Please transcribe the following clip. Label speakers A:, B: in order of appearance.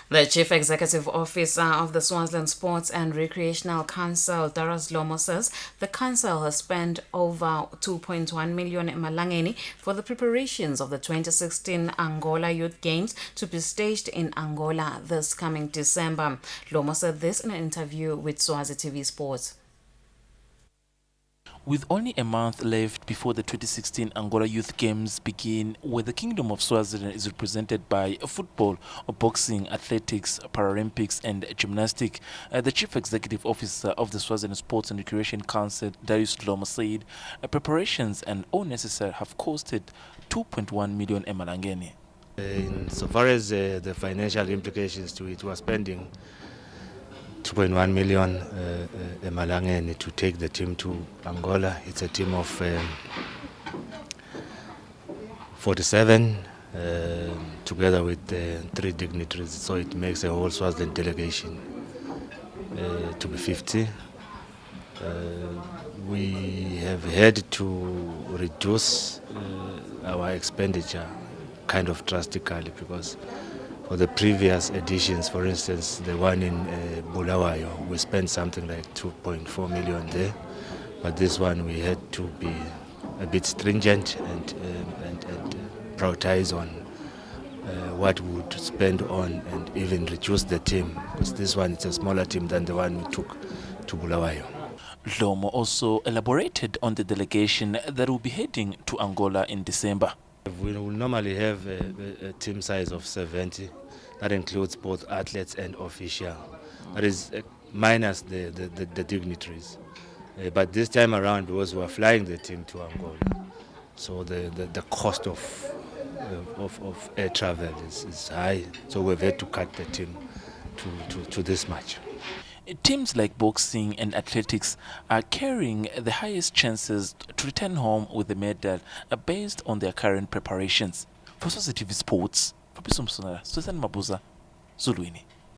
A: The Chief Executive Officer of the Swaziland Sports and Recreational Council, Darius Dlomo, says the council has spent over 2.1 million Emalangeni for the preparations of the 2016 Angola Youth Games to be staged in Angola this coming December. Dlomo said this in an interview with Swazi TV Sports.
B: With only a month left before the 2016 Angola Youth Games begin, where the Kingdom of Swaziland is represented by football, boxing, athletics, Paralympics and gymnastics, the Chief Executive Officer of the Swaziland Sports and Recreation Council, Darius Dlomo, said preparations and all necessary have costed 2.1 million Emalangeni.
C: So far as the financial implications to it, was spending 2.1 million Emalangeni to take the team to Angola. It's a team of 47 together with 3 dignitaries, so it makes a whole Swaziland delegation to be 50. We have had to reduce our expenditure kind of drastically, because for the previous editions, for instance, the one in Bulawayo, we spent something like 2.4 million there. But this one we had to be a bit stringent and prioritize on what we would spend on, and even reduce the team, because this one is a smaller team than the one we took to Bulawayo.
B: Dlomo also elaborated on the delegation that will be heading to Angola in December.
C: We will normally have a team size of 70. That includes both athletes and official. That is minus the dignitaries. But this time around, because we are flying the team to Angola, so the cost of air travel is high. So we've had to cut the team to this much.
B: Teams like boxing and athletics are carrying the highest chances to return home with a medal based on their current preparations. For Swazi TV Sports, Swazi Mabuza, Zuluini.